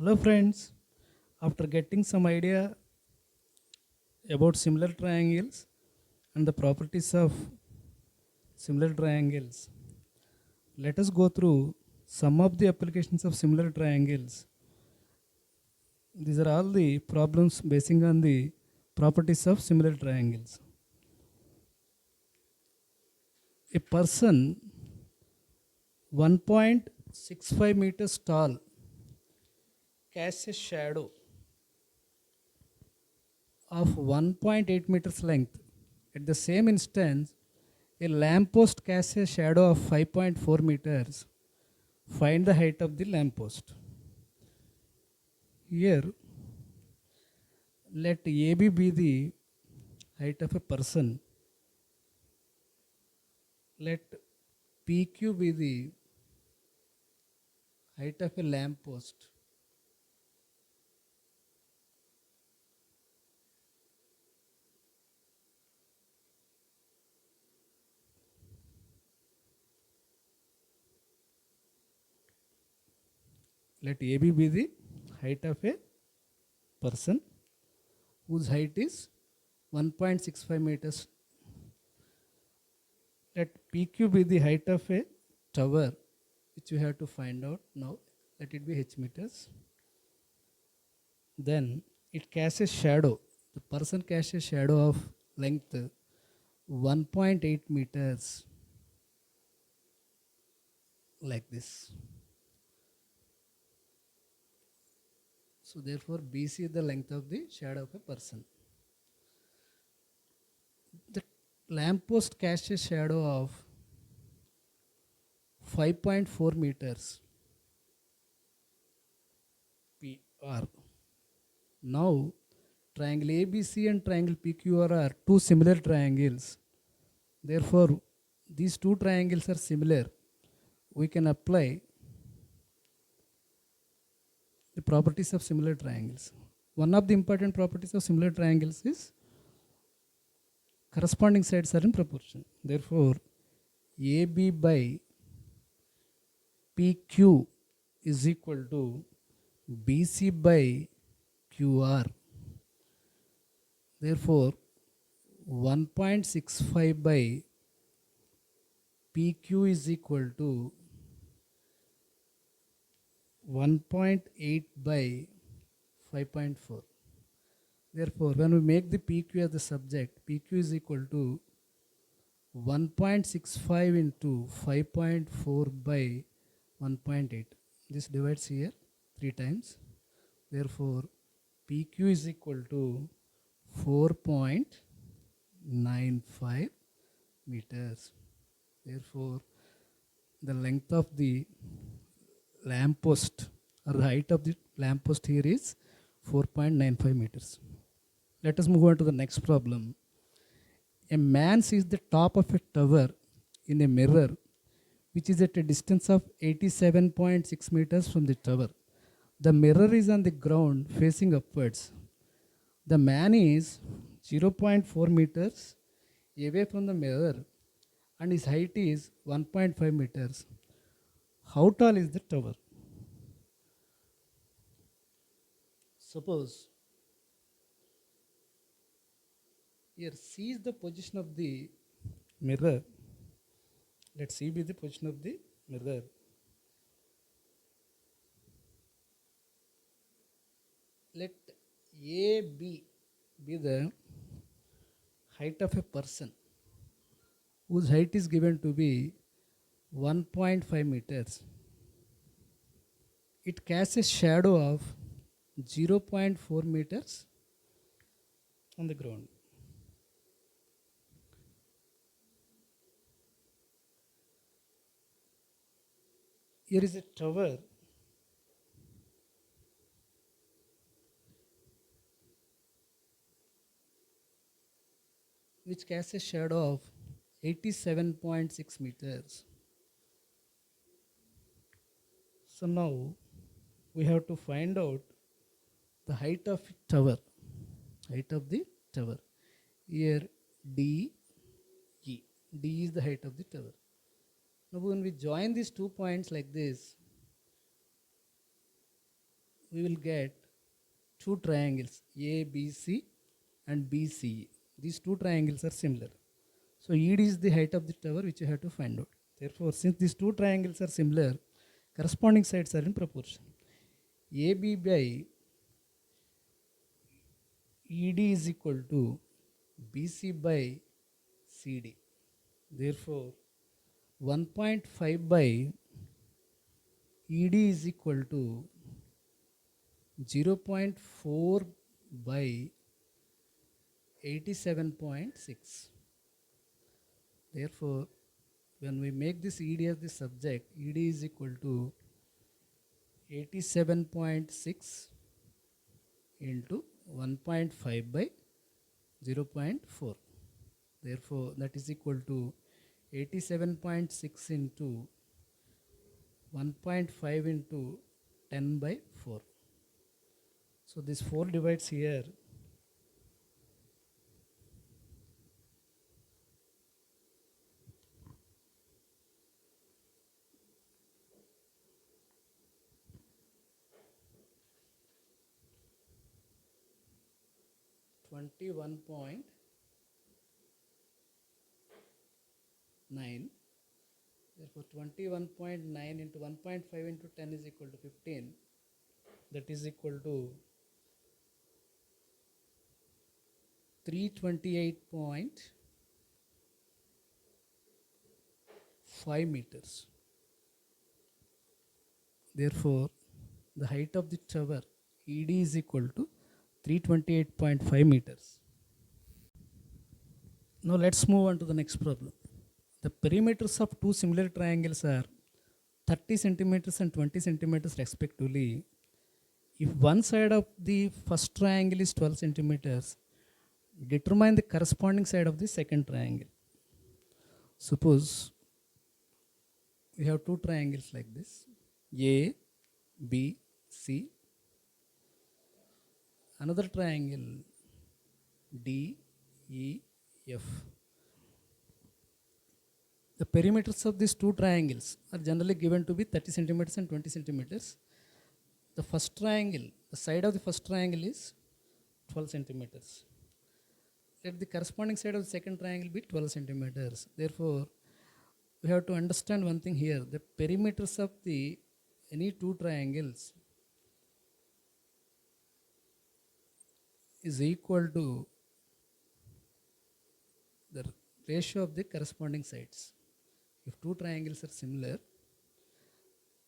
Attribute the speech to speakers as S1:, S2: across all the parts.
S1: Hello friends, after getting some idea about similar triangles and the properties of similar triangles, let us go through some of the applications of similar triangles. These are all the problems basing on the properties of similar triangles. A person 1.65 meters tall casts a shadow of 1.8 meters length. At the same instance, a lamppost casts a shadow of 5.4 meters. Find the height of the lamppost. Here, let AB be the height of a person. Let PQ be the height of a lamppost. Let AB be the height of a person whose height is 1.65 meters. Let PQ be the height of a tower, which we have to find out now. Let it be h meters. Then it casts a shadow. The person casts a shadow of length 1.8 meters, like this. So therefore BC is the length of the shadow of a person. The lamppost casts a shadow of 5.4 meters PR. Now triangle ABC and triangle PQR are two similar triangles. Therefore these two triangles are similar. We can apply the properties of similar triangles. One of the important properties of similar triangles is corresponding sides are in proportion. Therefore, AB by PQ is equal to BC by QR. Therefore, 1.65 by PQ is equal to 1.8 by 5.4. Therefore, when we make the PQ as the subject, PQ is equal to 1.65 into 5.4 by 1.8. This divides here 3 times. Therefore, PQ is equal to 4.95 meters. Therefore, the length of the lamppost or the height of the lamppost here is 4.95 meters. Let us move on to the next problem. A man sees the top of a tower in a mirror which is at a distance of 87.6 meters from the tower. The mirror is on the ground facing upwards. The man is 0.4 meters away from the mirror and his height is 1.5 meters. How tall is the tower? Suppose here C is the position of the mirror. Let C be the position of the mirror. Let AB be the height of a person whose height is given to be 1.5 meters. It casts a shadow of 0.4 meters on the ground. Here is a tower which casts a shadow of 87.6 meters. So now we have to find out the height of tower. Height of the tower. Here D, E. D is the height of the tower. Now when we join these 2 points like this, we will get two triangles ABC and BCE. These two triangles are similar. So ED is the height of the tower which you have to find out. Therefore, since these two triangles are similar, corresponding sides are in proportion. AB by ED is equal to BC by CD. Therefore, 1.5 by ED is equal to 0.4 by 87.6. Therefore, when we make this ED as the subject, ED is equal to 87.6 into 1.5 by 0.4. Therefore, that is equal to 87.6 into 1.5 into 10 by 4. So this 4 divides here. .9. Therefore, 21.9 into 1.5 into 10 is equal to 15. That is equal to 328.5 meters. Therefore, the height of the tower ED is equal to 328.5 meters. Now let's move on to the next problem. The perimeters of two similar triangles are 30 centimeters and 20 centimeters respectively. If one side of the first triangle is 12 centimeters, determine the corresponding side of the second triangle. Suppose we have two triangles like this, A, B, C. Another triangle, D, E, F. The perimeters of these two triangles are generally given to be 30 centimeters and 20 centimeters. The first triangle, the side of the first triangle is 12 centimeters. Let the corresponding side of the second triangle be 12 centimeters. Therefore, we have to understand one thing here. The perimeters of the any two triangles is equal to the ratio of the corresponding sides. If two triangles are similar,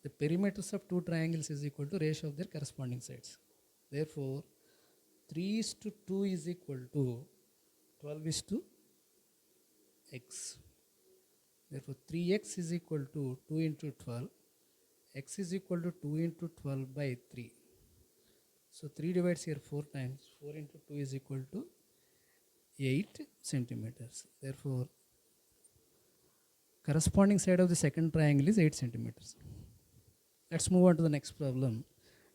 S1: the perimeters of two triangles is equal to ratio of their corresponding sides. Therefore, 3:2 is equal to 12:x. Therefore, 3x is equal to 2 into 12. X is equal to 2 into 12 by 3. So 3 divides here 4 times. 4 into 2 is equal to 8 centimeters. Therefore, corresponding side of the second triangle is 8 centimeters. Let's move on to the next problem.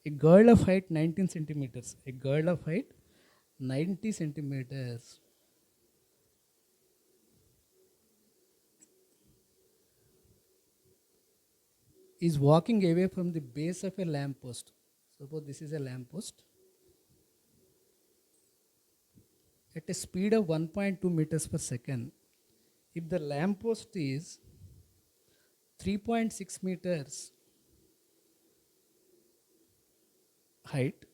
S1: A girl of height 19 centimeters. A girl of height 90 centimeters is walking away from the base of a lamp post. Suppose this is a lamp post. At a speed of 1.2 meters per second, if the lamp post is 3.6 meters height,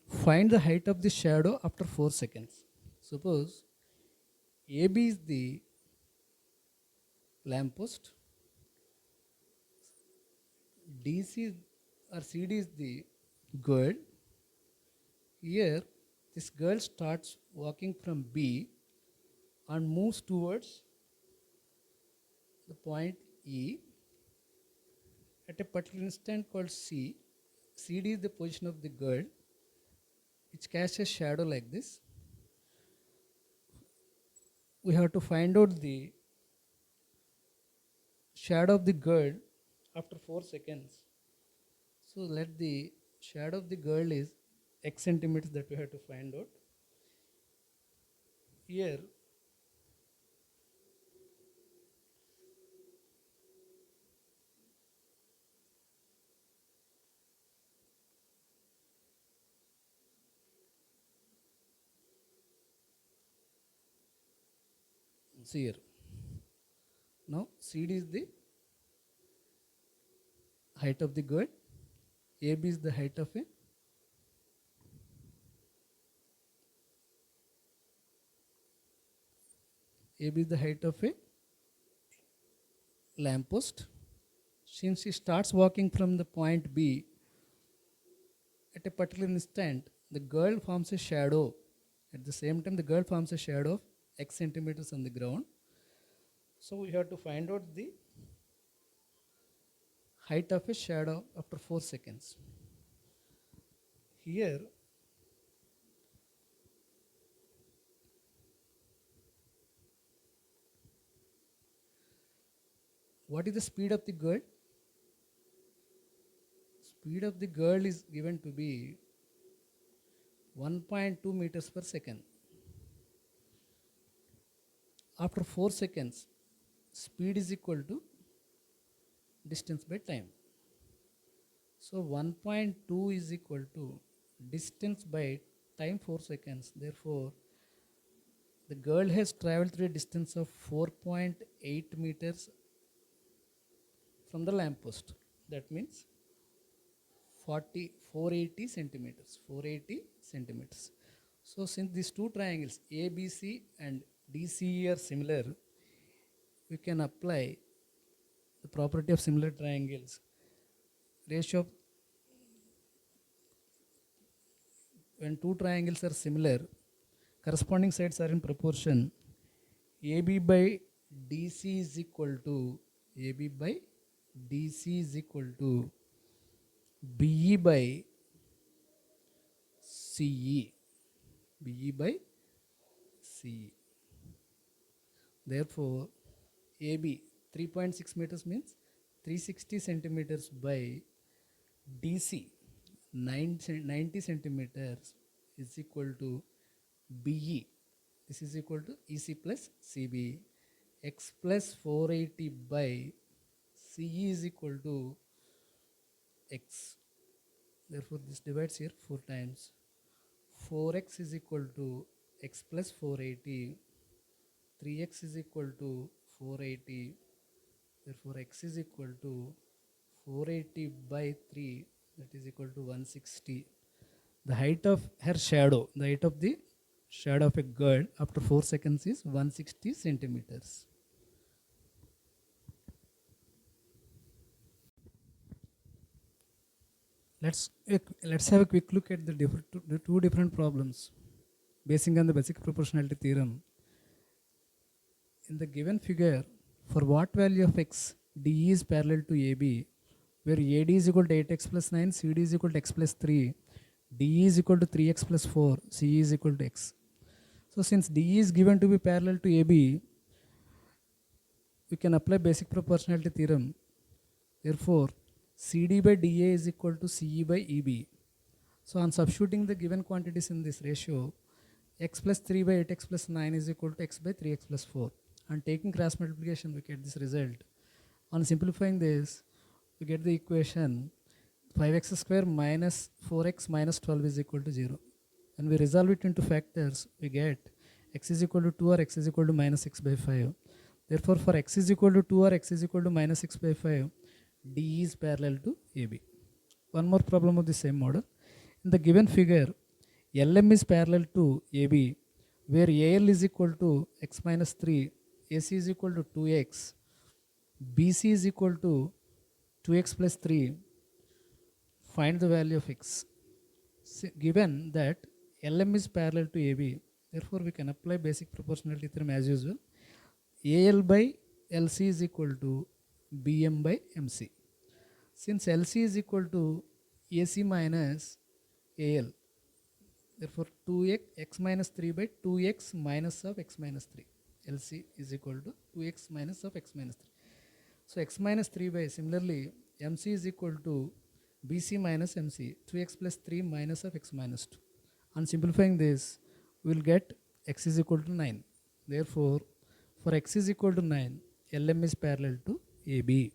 S1: find the height of the shadow after 4 seconds. Suppose AB is the lamp post, DC or CD is the girl. Here, this girl starts walking from B and moves towards the point E at a particular instant called C. CD is the position of the girl, which casts a shadow like this. We have to find out the shadow of the girl after 4 seconds. So let the shadow of the girl is x centimeters that we have to find out. Here, See here. Now CD is the height of the girl. AB is the height of a AB is the height of a lamppost. Since she starts walking from the point B, at a particular instant, the girl forms a shadow. At the same time, the girl forms a shadow of x centimeters on the ground. So we have to find out the height of a shadow after 4 seconds. Here, what is the speed of the girl? Speed of the girl is given to be 1.2 meters per second. After 4 seconds, speed is equal to distance by time. So 1.2 is equal to distance by time 4 seconds. Therefore, the girl has traveled through a distance of 4.8 meters from the lamppost. That means 480 centimeters. 480 centimeters. So since these two triangles ABC and DCE are similar, we can apply the property of similar triangles. Ratio of when two triangles are similar, corresponding sides are in proportion. AB by DC is equal to AB by DC is equal to BE by CE. BE by CE. Therefore, AB 3.6 meters means 360 centimeters by DC 90 centimeters is equal to BE. This is equal to EC plus CB. X plus 480 by CE is equal to X. Therefore, this divides here 4 times. 4x is equal to X plus 480. 3x is equal to 480. Therefore, X is equal to 480 by 3, that is equal to 160. The height of her shadow, the height of the shadow of a girl after 4 seconds is 160 centimeters. Let's have a quick look at the two different problems basing on the basic proportionality theorem. In the given figure, for what value of x DE is parallel to AB, where AD is equal to 8x plus 9, CD is equal to x plus 3, DE is equal to 3x plus 4, CE is equal to x. So since DE is given to be parallel to AB, we can apply basic proportionality theorem. Therefore, CD by DA is equal to CE by EB. So on substituting the given quantities in this ratio, x plus 3 by 8x plus 9 is equal to x by 3x plus 4. And taking cross multiplication, we get this result. On simplifying this, we get the equation 5x square minus 4x minus 12 is equal to 0. When we resolve it into factors, we get x is equal to 2 or x is equal to minus x by 5. Therefore, for x is equal to 2 or x is equal to minus x by 5, D is parallel to AB. One more problem of the same model. In the given figure, LM is parallel to AB, where AL is equal to x minus 3, AC is equal to 2x, BC is equal to 2x plus 3. Find the value of x. Given that LM is parallel to AB, therefore we can apply basic proportionality theorem as usual. AL by LC is equal to BM by MC. Since LC is equal to AC minus AL, therefore 2x x minus 3 by 2x minus of x minus 3. LC is equal to 2x minus of x minus 3. So x minus 3 by, similarly, MC is equal to BC minus MC, 2x plus 3 minus of x minus 2. On simplifying this, we will get x is equal to 9. Therefore, for x is equal to 9, LM is parallel to AB.